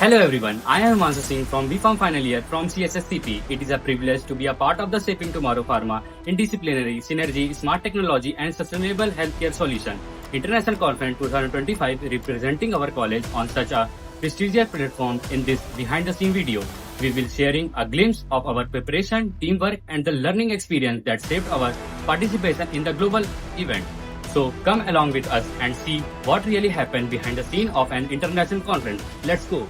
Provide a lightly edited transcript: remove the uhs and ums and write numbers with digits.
Hello everyone, I am Singh from B.Pharm final year from Csscp. It is a privilege to be a part of the Shaping Tomorrow Pharma Interdisciplinary Synergy, Smart Technology and Sustainable Healthcare Solution International Conference 2025 representing our college on such a prestigious platform. In this behind the scene video, we will sharing a glimpse of our preparation, teamwork and the learning experience that shaped our participation in the global event. So come along with us and see what really happened behind the scene of an international conference. Let's go.